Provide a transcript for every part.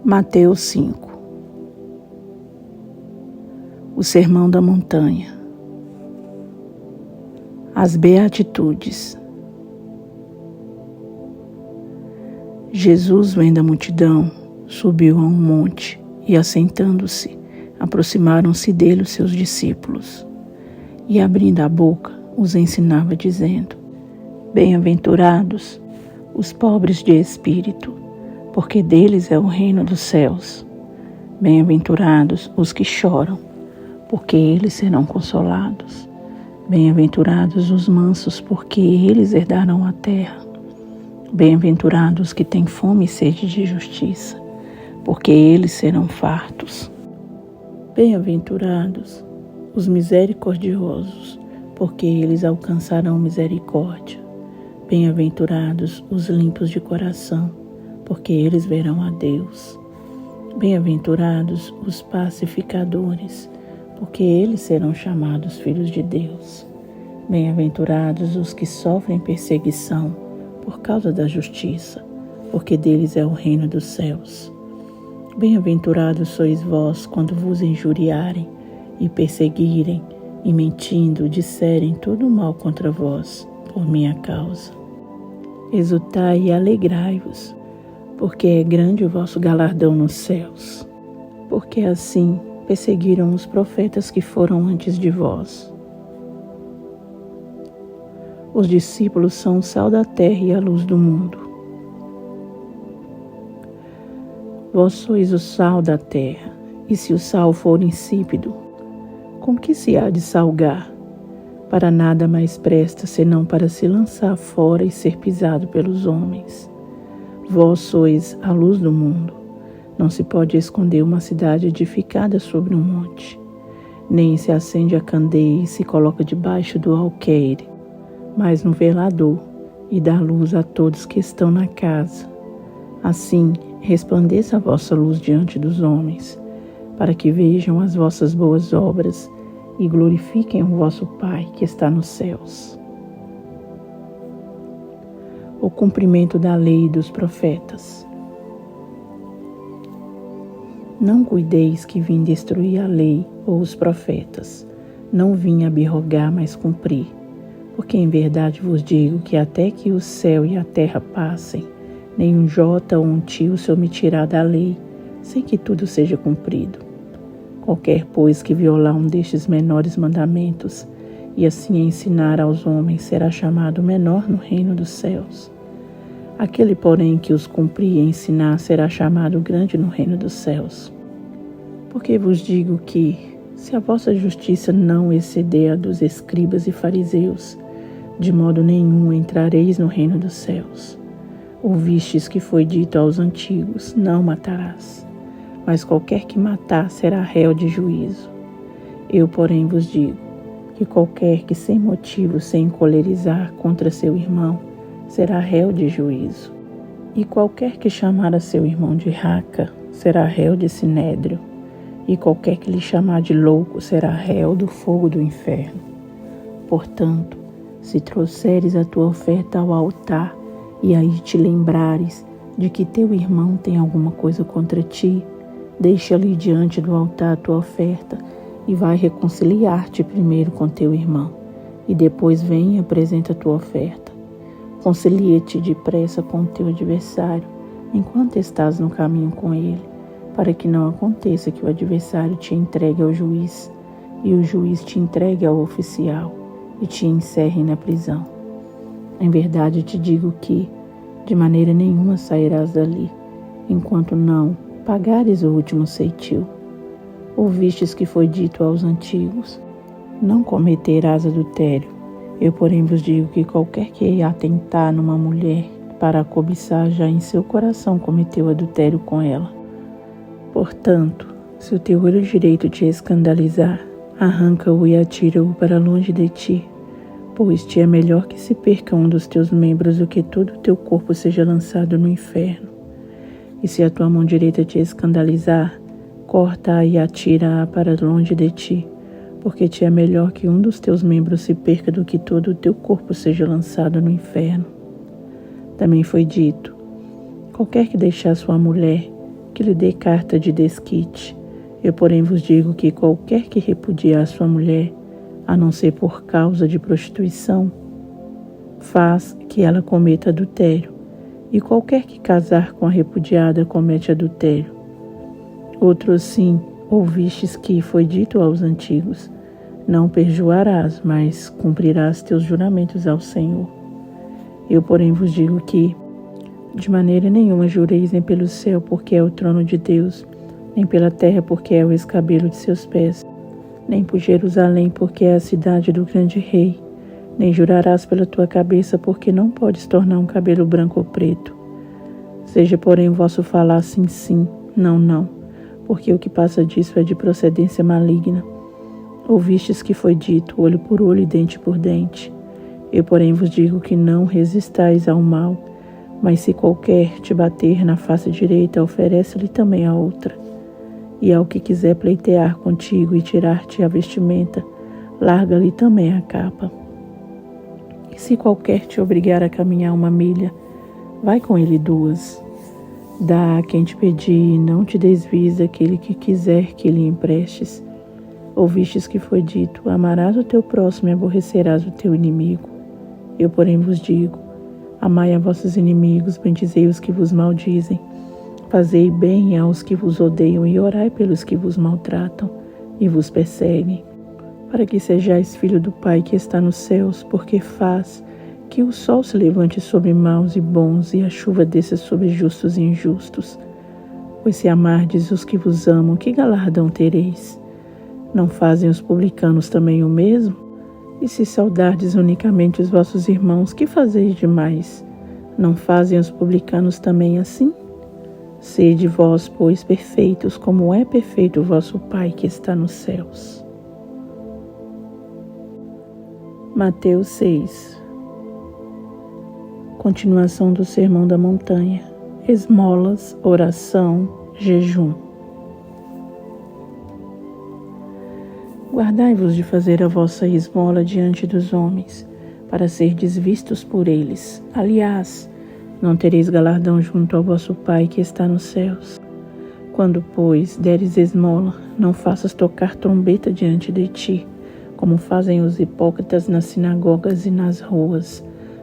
Mateus 5. O Sermão da Montanha. As Beatitudes. Jesus, vendo a multidão, subiu a um monte e, assentando-se, aproximaram-se dele os seus discípulos. E, abrindo a boca, os ensinava, dizendo: Bem-aventurados os pobres de espírito, porque deles é o reino dos céus. Bem-aventurados os que choram, porque eles serão consolados. Bem-aventurados os mansos, porque eles herdarão a terra. Bem-aventurados os que têm fome e sede de justiça, porque eles serão fartos. Bem-aventurados os misericordiosos, porque eles alcançarão misericórdia. Bem-aventurados os limpos de coração, porque eles verão a Deus. Bem-aventurados os pacificadores, porque eles serão chamados filhos de Deus. Bem-aventurados os que sofrem perseguição por causa da justiça, porque deles é o reino dos céus. Bem-aventurados sois vós quando vos injuriarem e perseguirem e mentindo disserem todo o mal contra vós por minha causa. Exultai e alegrai-vos, porque é grande o vosso galardão nos céus, porque assim perseguiram os profetas que foram antes de vós. Os discípulos são o sal da terra e a luz do mundo. Vós sois o sal da terra, e se o sal for insípido, com que se há de salgar? Para nada mais presta, senão para se lançar fora e ser pisado pelos homens. Vós sois a luz do mundo. Não se pode esconder uma cidade edificada sobre um monte, nem se acende a candeia e se coloca debaixo do alqueire, mas no velador, e dá luz a todos que estão na casa. Assim, resplandeça a vossa luz diante dos homens, para que vejam as vossas boas obras e glorifiquem o vosso Pai que está nos céus. O cumprimento da lei e dos profetas. Não cuideis que vim destruir a lei ou os profetas. Não vim abrogar, mas cumprir. Porque em verdade vos digo que até que o céu e a terra passem, nem um jota ou um tio se omitirá da lei, sem que tudo seja cumprido. Qualquer, pois, que violar um destes menores mandamentos, e assim ensinar aos homens, será chamado menor no reino dos céus. Aquele, porém, que os cumprir e ensinar, será chamado grande no reino dos céus. Porque vos digo que, se a vossa justiça não exceder a dos escribas e fariseus, de modo nenhum entrareis no reino dos céus. Ouvistes que foi dito aos antigos: não matarás. Mas qualquer que matar será réu de juízo. Eu, porém, vos digo que qualquer que sem motivo se encolerizar contra seu irmão será réu de juízo. E qualquer que chamar a seu irmão de raca será réu de sinédrio. E qualquer que lhe chamar de louco será réu do fogo do inferno. Portanto, se trouxeres a tua oferta ao altar e aí te lembrares de que teu irmão tem alguma coisa contra ti, deixa ali diante do altar a tua oferta e vai reconciliar-te primeiro com teu irmão, e depois vem e apresenta a tua oferta. Concilia-te depressa com o teu adversário, enquanto estás no caminho com ele, para que não aconteça que o adversário te entregue ao juiz, e o juiz te entregue ao oficial, e te encerre na prisão. Em verdade te digo que, de maneira nenhuma sairás dali, enquanto não pagares o último ceitil. Ouvistes que foi dito aos antigos: não cometerás adultério. Eu, porém, vos digo que qualquer que atentar numa mulher para a cobiçar, já em seu coração cometeu adultério com ela. Portanto, se o teu olho direito te escandalizar, arranca-o e atira-o para longe de ti, pois te é melhor que se perca um dos teus membros do que todo o teu corpo seja lançado no inferno. E se a tua mão direita te escandalizar, corta-a e atira-a para longe de ti, porque te é melhor que um dos teus membros se perca do que todo o teu corpo seja lançado no inferno. Também foi dito: qualquer que deixar sua mulher, que lhe dê carta de desquite. Eu, porém, vos digo que qualquer que repudiar sua mulher, a não ser por causa de prostituição, faz que ela cometa adultério, e qualquer que casar com a repudiada comete adultério. Outro assim, ouvistes que foi dito aos antigos: não perjuarás, mas cumprirás teus juramentos ao Senhor. Eu, porém, vos digo que, de maneira nenhuma jureis nem pelo céu, porque é o trono de Deus, nem pela terra, porque é o escabelo de seus pés, nem por Jerusalém, porque é a cidade do grande rei, nem jurarás pela tua cabeça, porque não podes tornar um cabelo branco ou preto. Seja, porém, o vosso falar sim, sim, não, não, porque o que passa disso é de procedência maligna. Ouvistes que foi dito, olho por olho e dente por dente. Eu, porém, vos digo que não resistais ao mal, mas se qualquer te bater na face direita, oferece-lhe também a outra. E ao que quiser pleitear contigo e tirar-te a vestimenta, larga-lhe também a capa. E se qualquer te obrigar a caminhar 1 milha, vai com ele 2. Dá a quem te pedir, e não te desvies daquele que quiser que lhe emprestes. Ouvistes que foi dito: amarás o teu próximo e aborrecerás o teu inimigo. Eu, porém, vos digo: amai a vossos inimigos, bendizei os que vos maldizem, fazei bem aos que vos odeiam e orai pelos que vos maltratam e vos perseguem, para que sejais filho do Pai que está nos céus, porque faz que o sol se levante sobre maus e bons e a chuva desça sobre justos e injustos. Pois se amardes os que vos amam, que galardão tereis? Não fazem os publicanos também o mesmo? E se saudardes unicamente os vossos irmãos, que fazeis demais? Não fazem os publicanos também assim? Sede vós, pois, perfeitos, como é perfeito o vosso Pai que está nos céus. Mateus 6. Continuação do Sermão da Montanha. Esmolas, oração, jejum. Guardai-vos de fazer a vossa esmola diante dos homens, para serdes vistos por eles. Aliás, não tereis galardão junto ao vosso Pai que está nos céus. Quando, pois, deres esmola, não faças tocar trombeta diante de ti, como fazem os hipócritas nas sinagogas e nas ruas,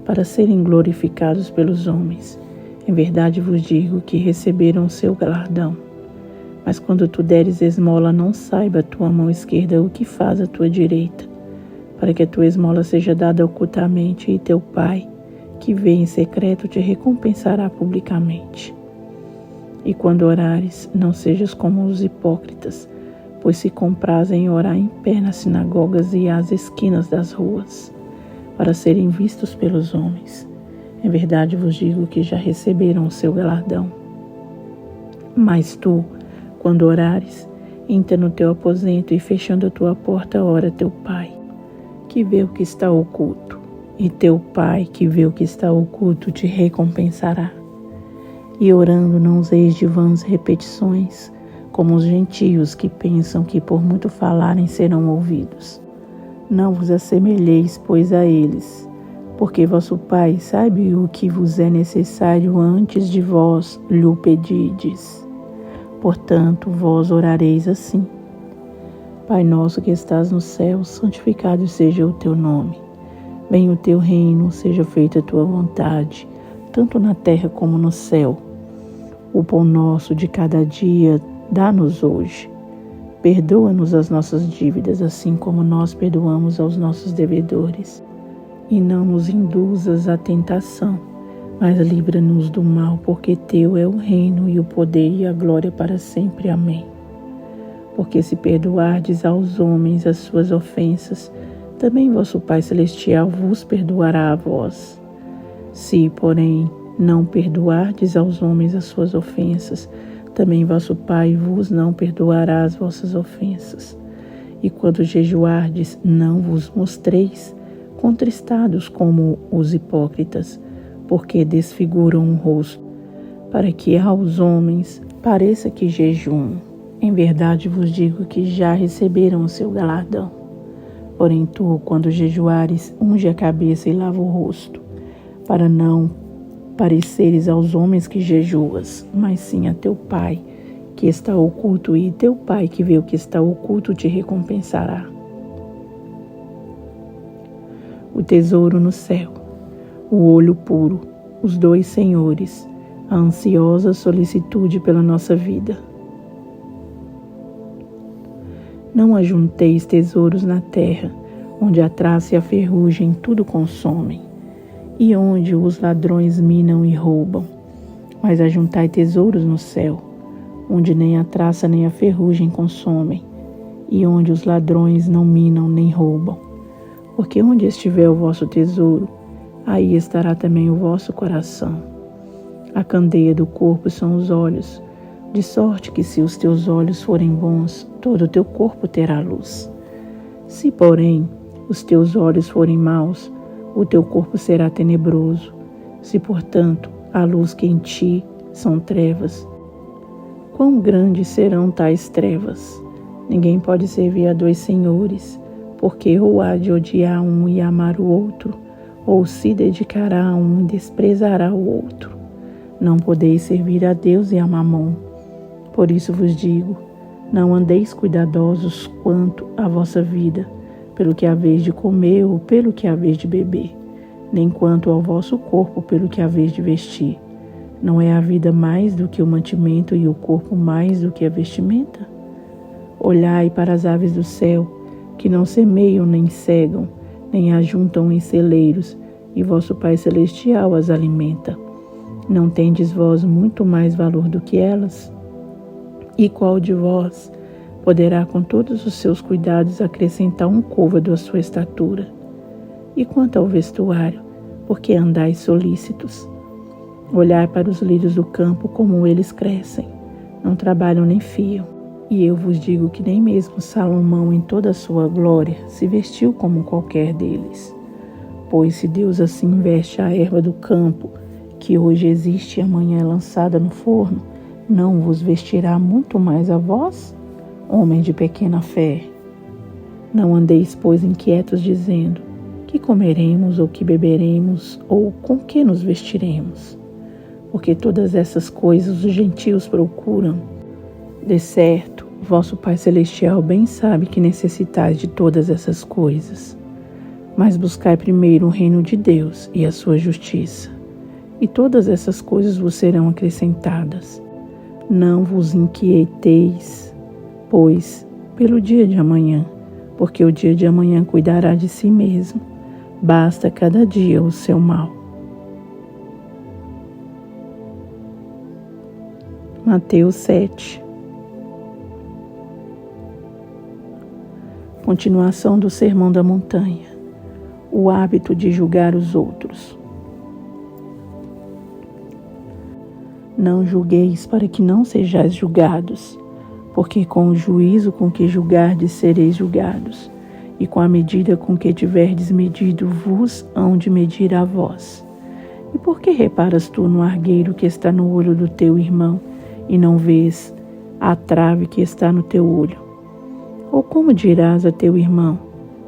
para serem glorificados pelos homens. Em verdade vos digo que receberam o seu galardão. Mas quando tu deres esmola, não saiba a tua mão esquerda o que faz a tua direita, para que a tua esmola seja dada ocultamente, e teu Pai, que vê em secreto, te recompensará publicamente. E quando orares, não sejas como os hipócritas, pois se comprazem em orar em pé nas sinagogas e às esquinas das ruas, para serem vistos pelos homens. Em verdade vos digo que já receberam o seu galardão. Mas tu, quando orares, entra no teu aposento e, fechando a tua porta, ora teu Pai, que vê o que está oculto. E teu Pai, que vê o que está oculto, te recompensará. E orando, não useis de vãs repetições, como os gentios que pensam que por muito falarem serão ouvidos. Não vos assemelheis, pois, a eles, porque vosso Pai sabe o que vos é necessário antes de vós lhe pedides. Portanto, vós orareis assim: Pai nosso que estás no céu, santificado seja o teu nome. Venha o teu reino, seja feita a tua vontade, tanto na terra como no céu. O pão nosso de cada dia dá-nos hoje. Perdoa-nos as nossas dívidas, assim como nós perdoamos aos nossos devedores. E não nos induzas à tentação, mas livra-nos do mal, porque teu é o reino e o poder e a glória para sempre. Amém. Porque se perdoardes aos homens as suas ofensas, também vosso Pai Celestial vos perdoará a vós. Se, porém, não perdoardes aos homens as suas ofensas, também vosso Pai vos não perdoará as vossas ofensas. E quando jejuardes, não vos mostreis contristados como os hipócritas, porque desfiguram o rosto, para que aos homens pareça que jejuam. Em verdade vos digo que já receberam o seu galardão. Porém tu, quando jejuares, unge a cabeça e lava o rosto, para não pareceres aos homens que jejuas, mas sim a teu Pai, que está oculto, e teu Pai que vê o que está oculto te recompensará. O tesouro no céu, o olho puro, os dois senhores, a ansiosa solicitude pela nossa vida. Não ajunteis tesouros na terra, onde a traça e a ferrugem tudo consomem, e onde os ladrões minam e roubam. Mas ajuntai tesouros no céu, onde nem a traça nem a ferrugem consomem, e onde os ladrões não minam nem roubam. Porque onde estiver o vosso tesouro, aí estará também o vosso coração. A candeia do corpo são os olhos, de sorte que se os teus olhos forem bons, todo o teu corpo terá luz. Se, porém, os teus olhos forem maus, o teu corpo será tenebroso. Se, portanto, a luz que em ti são trevas, quão grandes serão tais trevas? Ninguém pode servir a dois senhores, porque ou há de odiar um e amar o outro, ou se dedicará a um e desprezará o outro. Não podeis servir a Deus e a Mamon. Por isso vos digo, não andeis cuidadosos quanto à vossa vida, pelo que haveis de comer ou pelo que haveis de beber, nem quanto ao vosso corpo pelo que haveis de vestir. Não é a vida mais do que o mantimento e o corpo mais do que a vestimenta? Olhai para as aves do céu, que não semeiam nem cegam, nem ajuntam em celeiros, e vosso Pai Celestial as alimenta. Não tendes vós muito mais valor do que elas? E qual de vós poderá com todos os seus cuidados acrescentar um côvado à sua estatura? E quanto ao vestuário, por que andais solícitos? Olhai para os lírios do campo, como eles crescem, não trabalham nem fiam. E eu vos digo que nem mesmo Salomão, em toda a sua glória, se vestiu como qualquer deles. Pois se Deus assim veste a erva do campo, que hoje existe e amanhã é lançada no forno, não vos vestirá muito mais a vós, homem de pequena fé? Não andeis, pois, inquietos, dizendo, que comeremos, ou que beberemos, ou com que nos vestiremos? Porque todas essas coisas os gentios procuram. De certo, vosso Pai Celestial bem sabe que necessitais de todas essas coisas. Mas buscai primeiro o reino de Deus e a sua justiça, e todas essas coisas vos serão acrescentadas. Não vos inquieteis, pois, pelo dia de amanhã, porque o dia de amanhã cuidará de si mesmo. Basta cada dia o seu mal. Mateus 7. Continuação do Sermão da Montanha. O hábito de julgar os outros. Não julgueis para que não sejais julgados, porque com o juízo com que julgardes sereis julgados, e com a medida com que tiverdes medido vos hão de medir a vós. E por que reparas tu no argueiro que está no olho do teu irmão, e não vês a trave que está no teu olho? Ou como dirás a teu irmão,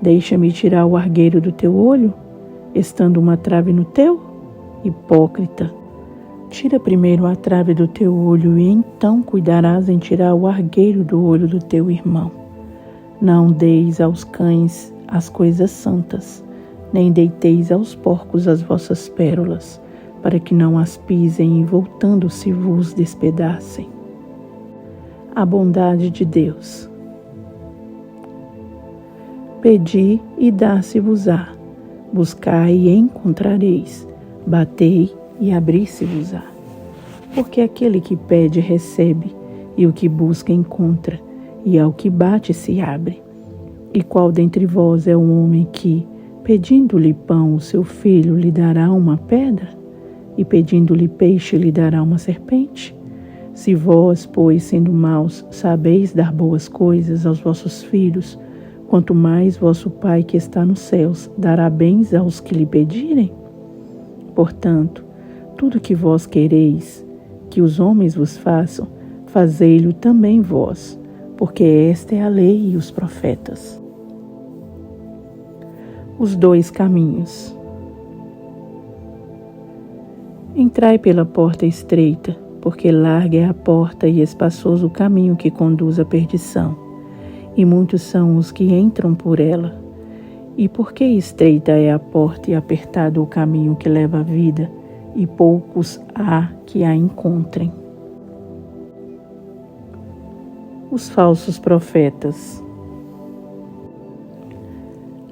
deixa-me tirar o argueiro do teu olho, estando uma trave no teu? Hipócrita! Tira primeiro a trave do teu olho, e então cuidarás em tirar o argueiro do olho do teu irmão. Não deis aos cães as coisas santas, nem deiteis aos porcos as vossas pérolas, para que não as pisem e voltando-se vos despedacem. A bondade de Deus. Pedi e dá-se-vos-á, buscai e encontrareis, batei e abrir-se-vos-á. Porque aquele que pede recebe, e o que busca encontra, e ao que bate se abre. E qual dentre vós é o homem que, pedindo-lhe pão, o seu filho lhe dará uma pedra? E pedindo-lhe peixe lhe dará uma serpente? Se vós, pois, sendo maus, sabeis dar boas coisas aos vossos filhos, quanto mais vosso Pai que está nos céus dará bens aos que lhe pedirem? Portanto, tudo que vós quereis que os homens vos façam, fazei-lo também vós, porque esta é a lei e os profetas. Os dois caminhos. Entrai pela porta estreita, porque larga é a porta e espaçoso o caminho que conduz à perdição, e muitos são os que entram por ela. E porque estreita é a porta e apertado o caminho que leva à vida, e poucos há que a encontrem. Os falsos profetas.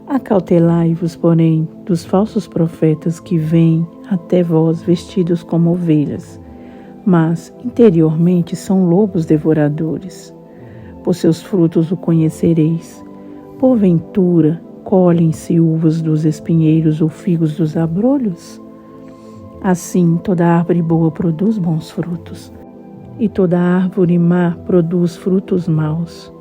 Acautelai-vos, porém, dos falsos profetas que vêm até vós vestidos como ovelhas, mas interiormente são lobos devoradores. Por seus frutos o conhecereis. Porventura, colhem-se uvas dos espinheiros ou figos dos abrolhos? Assim, toda árvore boa produz bons frutos, e toda árvore má produz frutos maus.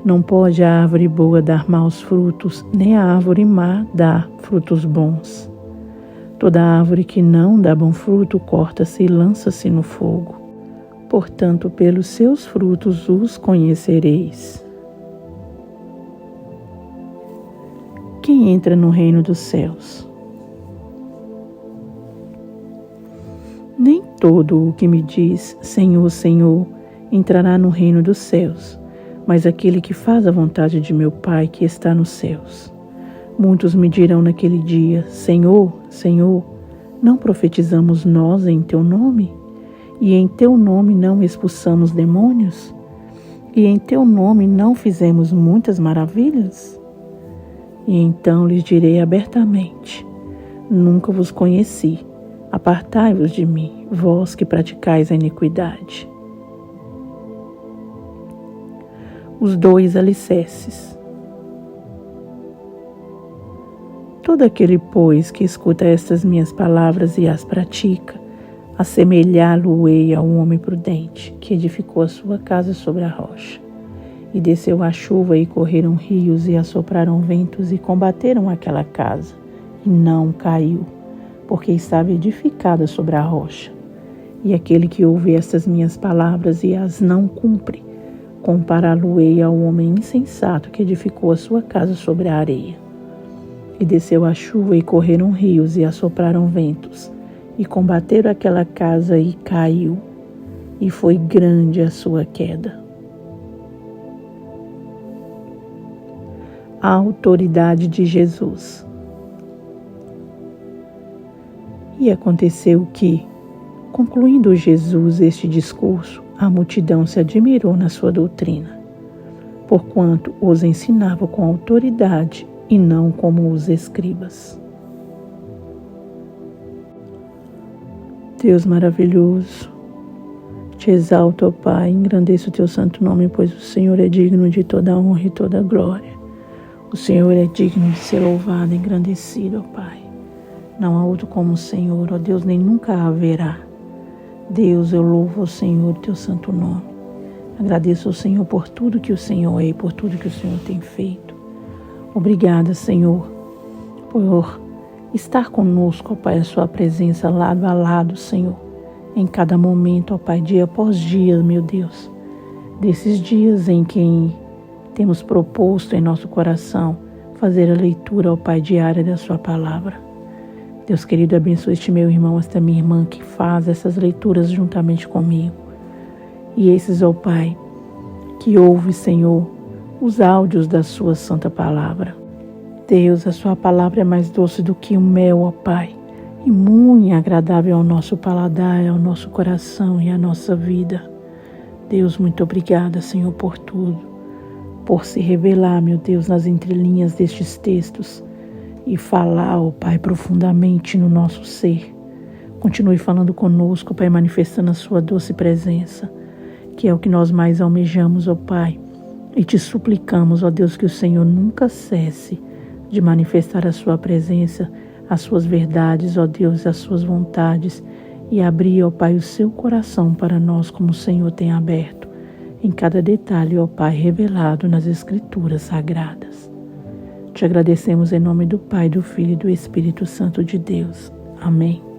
Não pode a árvore boa dar maus frutos, nem a árvore má dar frutos bons. Toda árvore que não dá bom fruto corta-se e lança-se no fogo. Portanto, pelos seus frutos os conhecereis. Quem entra no reino dos céus? Nem todo o que me diz Senhor, Senhor entrará no reino dos céus, mas aquele que faz a vontade de meu Pai que está nos céus. Muitos me dirão naquele dia: Senhor, Senhor, não profetizamos nós em teu nome? E em teu nome não expulsamos demônios? E em teu nome não fizemos muitas maravilhas? E então lhes direi abertamente: nunca vos conheci. Apartai-vos de mim, vós que praticais a iniquidade. Os 2 alicerces. Todo aquele, pois, que escuta estas minhas palavras e as pratica, assemelhá-lo-ei a um homem prudente, que edificou a sua casa sobre a rocha. E desceu a chuva, e correram rios, e assopraram ventos, e combateram aquela casa, e não caiu, porque estava edificada sobre a rocha. E aquele que ouve estas minhas palavras e as não cumpre, compará-lo-ei ao homem insensato que edificou a sua casa sobre a areia. E desceu a chuva, e correram rios, e assopraram ventos, e combateram aquela casa, e caiu, e foi grande a sua queda. A autoridade de Jesus. E aconteceu que, concluindo Jesus este discurso, a multidão se admirou na sua doutrina, porquanto os ensinava com autoridade e não como os escribas. Deus maravilhoso, te exalto, ó Pai, engrandeço o teu santo nome, pois o Senhor é digno de toda honra e toda glória. O Senhor é digno de ser louvado e engrandecido, ó Pai. Não há outro como o Senhor, ó Deus, nem nunca haverá. Deus, eu louvo ao Senhor, teu santo nome. Agradeço ao Senhor por tudo que o Senhor é e por tudo que o Senhor tem feito. Obrigada, Senhor, por estar conosco, ó Pai, a sua presença lado a lado, Senhor, em cada momento, ó Pai, dia após dia, meu Deus, desses dias em que temos proposto em nosso coração fazer a leitura, ó Pai, diária da sua palavra. Deus querido, abençoe este meu irmão, esta minha irmã que faz essas leituras juntamente comigo. E esses, ó Pai, que ouve, Senhor, os áudios da sua santa palavra. Deus, a sua palavra é mais doce do que o mel, ó Pai, e muito agradável ao nosso paladar, ao nosso coração e à nossa vida. Deus, muito obrigada, Senhor, por tudo, por se revelar, meu Deus, nas entrelinhas destes textos, e falar, ó Pai, profundamente no nosso ser. Continue falando conosco, Pai, manifestando a sua doce presença, que é o que nós mais almejamos, ó Pai. E te suplicamos, ó Deus, que o Senhor nunca cesse de manifestar a sua presença, as suas verdades, ó Deus, as suas vontades, e abrir, ó Pai, o seu coração para nós, como o Senhor tem aberto, em cada detalhe, ó Pai, revelado nas Escrituras Sagradas. Te agradecemos em nome do Pai, do Filho e do Espírito Santo de Deus. Amém.